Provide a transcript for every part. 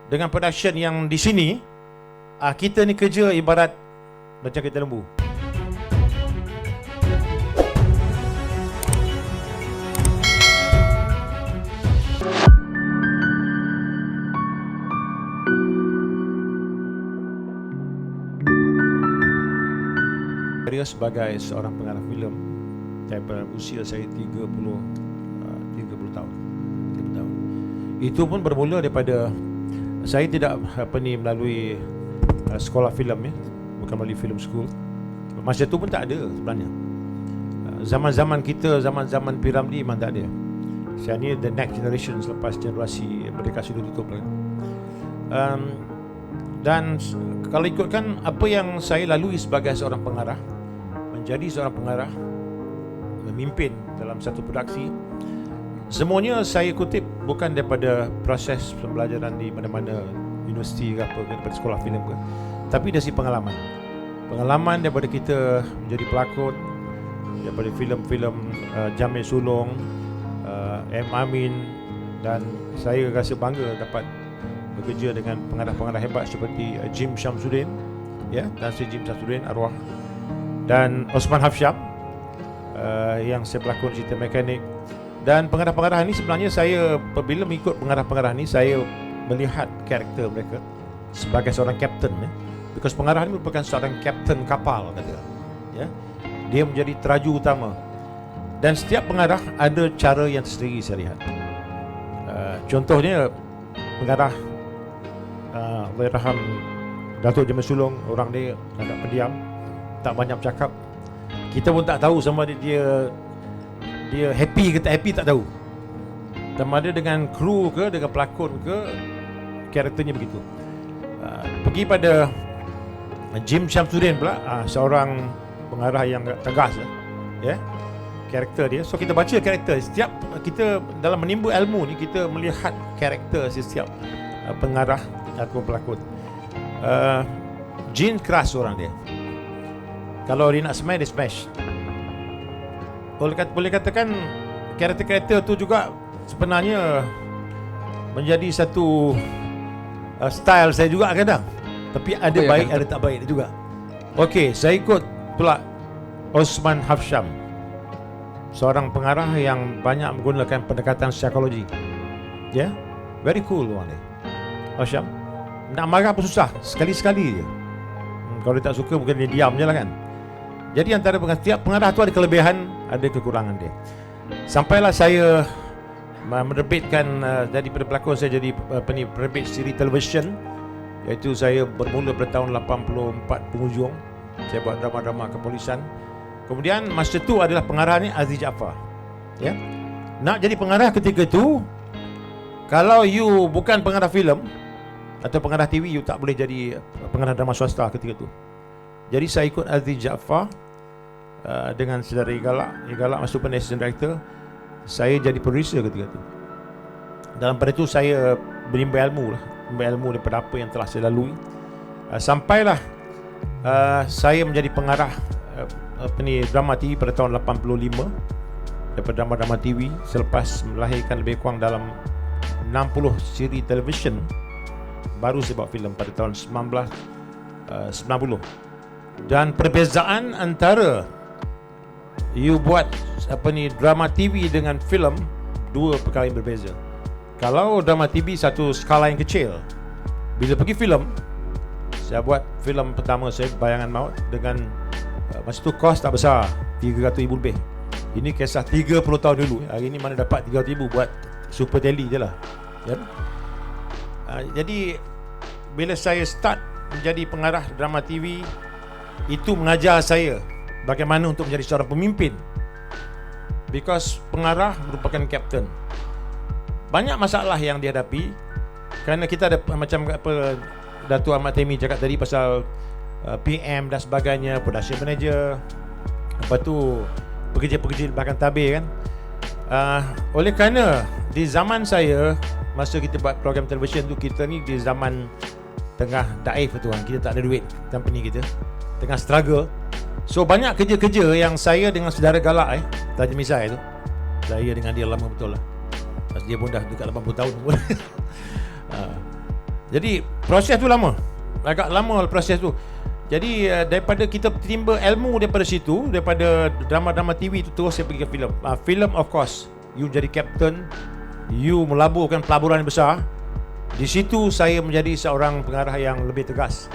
dengan production yang di sini, kita ni kerja ibarat macam kita lembu. Sebagai seorang pengarah filem daripada usia saya 30 tahun. Itu pun bermula daripada saya tidak melalui sekolah filem, bukan melalui film school. Masa tu pun tak ada sebenarnya. Zaman-zaman kita, zaman-zaman P.Ramlee memang tak ada. Saya ni the next generation selepas generasi Merdeka sudah tutup lah. Dan kalau ikutkan apa yang saya lalui sebagai seorang pengarah, menjadi seorang pengarah, memimpin dalam satu produksi, semuanya saya kutip bukan daripada proses pembelajaran di mana-mana universiti ke apa, daripada sekolah filem ke, tapi dari pengalaman daripada kita menjadi pelakon, daripada filem-filem Jamil Sulong, M. Amin, dan saya rasa bangga dapat bekerja dengan pengarah-pengarah hebat seperti Jim Shamsuddin, ya, Tan Sri Jim Shamsuddin arwah, dan Osman Hafsyam, yang saya berlakon cerita mekanik. Dan pengarah-pengarah ni sebenarnya saya, apabila mengikut pengarah-pengarah ni, saya melihat karakter mereka sebagai seorang kapten, because pengarah ni merupakan seorang kapten kapal, kata, ya. Dia menjadi teraju utama, dan setiap pengarah ada cara yang tersendiri saya lihat. Contohnya pengarah Allahyarham Datuk Jamil Sulong, orang dia agak pendiam, tak banyak bercakap. Kita pun tak tahu sama dia happy ke tak happy, tak tahu. Sama ada dengan kru ke, dengan pelakon ke, karakternya begitu. Pergi pada Jim Shamsuddin pula, seorang pengarah yang tegas, ya, karakter dia. So kita baca karakter. Setiap kita dalam menimba ilmu ni, kita melihat karakter setiap pengarah atau pelakon. Jin keras orang dia. Kalau dia nak smash, dia smash. Boleh katakan karakter-karakter tu juga sebenarnya menjadi satu style saya juga kadang. Tapi ada baik, ada tak baik juga. Okey, saya ikut pula Osman Hafsyam, seorang pengarah yang banyak menggunakan pendekatan psikologi. Ya, very cool orang dia. Hafsyam nak marah pun susah, sekali-sekali je. Kalau dia tak suka, mungkin dia diam je lah kan. Jadi antara setiap pengarah tu ada kelebihan, ada kekurangan dia. Sampailah saya menerbitkan, daripada pelakon saya jadi penerbit siri televisyen, iaitu saya bermula pada tahun 84 penghujung. Saya buat drama-drama kepolisian. Kemudian masa tu adalah pengarah ni Aziz Jaafar, ya. Nak jadi pengarah ketika tu, kalau you bukan pengarah filem atau pengarah TV, you tak boleh jadi pengarah drama swasta ketika tu. Jadi saya ikut Aziz Jaafar, dengan saudara Igalak masuk pun assistant director. Saya jadi producer ketika tu. Dalam pada tu saya berimba ilmu daripada apa yang telah saya lalui. Sampailah saya menjadi pengarah drama TV pada tahun 85, daripada drama-drama TV, selepas melahirkan lebih kurang dalam 60 siri televisyen. Baru saya buat filem pada tahun 1990. Dan perbezaan antara you buat drama TV dengan filem, dua perkara yang berbeza. Kalau drama TV satu skala yang kecil, bila pergi filem, saya buat filem pertama saya Bayangan Maut dengan masa tu kos tak besar, 300,000 lebih. Ini kisah 30 tahun dulu. Hari ni mana dapat 300,000 buat super tele je lah, ya? Jadi bila saya start menjadi pengarah drama TV, itu mengajar saya bagaimana untuk menjadi seorang pemimpin. Because pengarah merupakan kapten. Banyak masalah yang dihadapi kerana kita ada macam apa Datuk Ahmad Taimi cakap tadi pasal PM dan sebagainya, production manager, apa tu pekerja-pekerja belakang tabir kan. Oleh kerana di zaman saya, masa kita buat program televisyen tu, kita ni di zaman tengah daif tu kan, kita tak ada duit, company kita tengah struggle. So banyak kerja-kerja yang saya dengan saudara Galak Tajam Misai tu, saya dengan dia lama betul lah. Dia pun dah dekat 80 tahun pun. Jadi proses tu lama, agak lama proses tu. Jadi daripada kita timba ilmu daripada situ, daripada drama-drama TV tu, terus saya pergi ke filem. Filem of course, you jadi captain, you melaburkan pelaburan yang besar. Di situ saya menjadi seorang pengarah yang lebih tegas.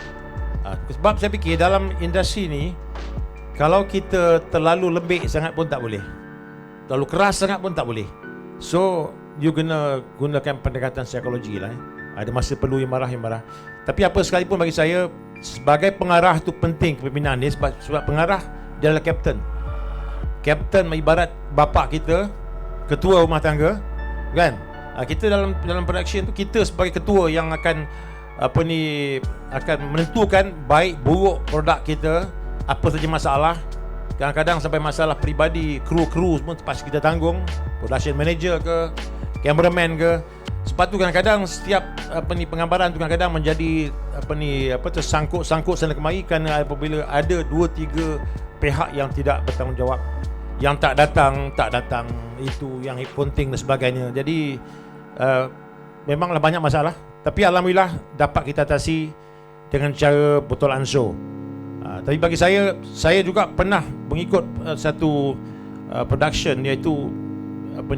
Sebab saya fikir dalam industri ni, kalau kita terlalu lembik sangat pun tak boleh, terlalu keras sangat pun tak boleh. So you kena gunakan pendekatan psikologi lah. Ada masa perlu yang marah. Tapi apa sekalipun bagi saya, sebagai pengarah tu penting kepimpinan ni. Sebab pengarah dia adalah kapten. Kapten ibarat bapa kita, ketua rumah tangga, kan? Kita dalam production tu, kita sebagai ketua yang akan akan menentukan baik buruk produk kita, apa saja masalah. Kadang-kadang sampai masalah peribadi kru semua terpaksa kita tanggung. Production manager ke, cameraman ke. Sebab tu kadang-kadang setiap penggambaran tu kadang-kadang menjadi tersangkut-sangkut sana kemari, kerana apabila ada 2-3 pihak yang tidak bertanggungjawab, yang tak datang, itu yang penting dan sebagainya. Jadi memanglah banyak masalah, tapi alhamdulillah dapat kita atasi dengan cara betul ansur. Tapi bagi saya juga pernah mengikut satu production, iaitu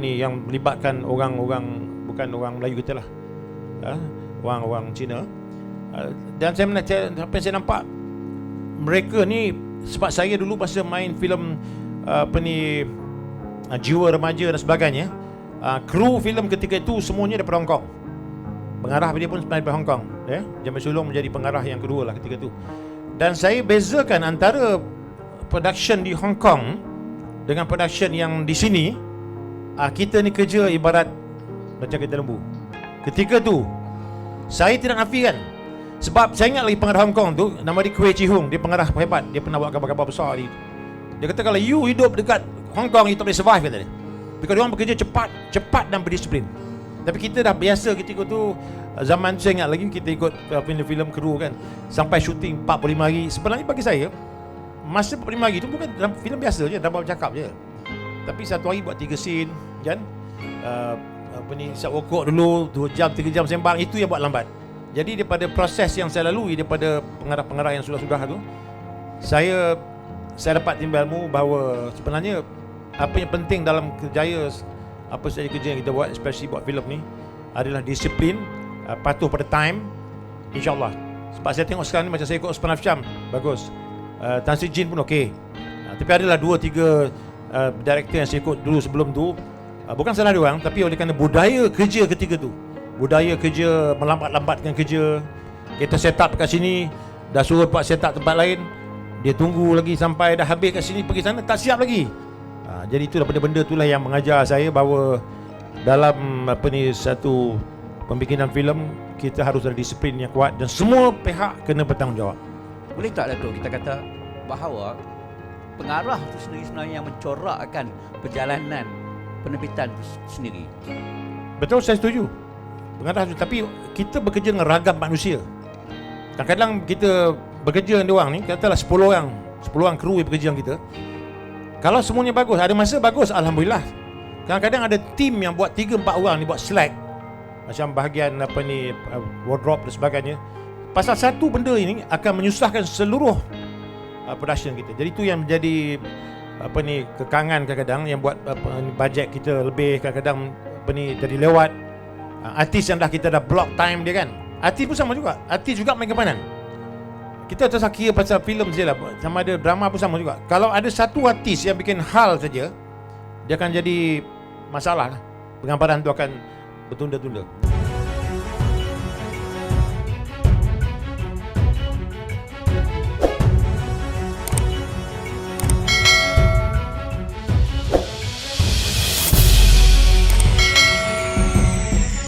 yang melibatkan orang-orang, bukan orang Melayu kita lah, orang-orang Cina. Dan apa yang saya nampak, mereka ni, sebab saya dulu masa main filem Jiwa Remaja dan sebagainya, kru filem ketika itu semuanya daripada Hong Kong. Pengarah dia pun sebenarnya daripada Hong Kong, Jamal Sulong menjadi pengarah yang kedua lah ketika itu. Dan saya bezakan antara production di Hong Kong dengan production yang di sini. Kita ni kerja ibarat macam kereta lembu. Ketika tu saya tidak nafikan, sebab saya ingat lagi pengarah Hong Kong tu, nama dia Kwee Chi Hung. Dia pengarah hebat, dia pernah buat gambar-gambar besar dia kata kalau you hidup dekat Hong Kong, you tak boleh survive, kata dia. Because dia orang bekerja cepat dan berdisiplin. Tapi kita dah biasa ketika tu. Zaman saya ingat lagi kita ikut filem kru kan, sampai syuting 45 hari. Sebenarnya bagi saya, masa 45 hari tu bukan dalam filem biasa je, dalam bercakap je. Tapi satu hari buat 3 scene kan, isap rokok dulu 2 jam 3 jam sembang, itu yang buat lambat. Jadi daripada proses yang saya lalui, daripada pengarah-pengarah yang sudah-sudah tu, saya dapat timbal ilmu bahawa sebenarnya apa yang penting dalam kerjaya, apa saja kerja yang kita buat, especially buat filem ni, adalah disiplin, patuh pada time, insyaAllah. Sebab saya tengok sekarang ni, macam saya ikut Osman Afsham, bagus, Tan Sri Jin pun okey. Tapi adalah 2-3 director yang saya ikut dulu sebelum tu, bukan salah diorang, tapi oleh kerana budaya kerja ketika tu, budaya kerja melambat-lambatkan kerja. Kita set up kat sini, dah suruh buat set up tempat lain, dia tunggu lagi sampai dah habis kat sini, pergi sana tak siap lagi. Jadi itulah benda-benda itulah yang mengajar saya bahawa dalam satu pembikinan filem, kita harus ada disiplin yang kuat dan semua pihak kena bertanggungjawab. Boleh tak Dato' kita kata bahawa pengarah itu sendiri sebenarnya yang mencorakkan perjalanan penerbitan itu sendiri? Betul, saya setuju. Pengarah, tapi kita bekerja dengan ragam manusia. Kadang-kadang kita bekerja dengan diorang ni, katalah 10 orang kru yang bekerja dengan kita. Kalau semuanya bagus, ada masa bagus, alhamdulillah. Kadang-kadang ada tim yang buat 3-4 orang ni buat slack, macam bahagian wardrobe dan sebagainya. Pasal satu benda ini akan menyusahkan seluruh production kita. Jadi itu yang menjadi kekangan kadang-kadang, yang buat bajet kita lebih kadang-kadang jadi lewat. Artis yang kita dah block time dia kan. Artis pun sama juga. Artis juga main kepanan. Kita tak kira pasal filem je lah, sama ada drama pun sama juga. Kalau ada satu artis yang bikin hal saja, dia akan jadi masalah lah. Penggambaran tu akan bertunda-tunda.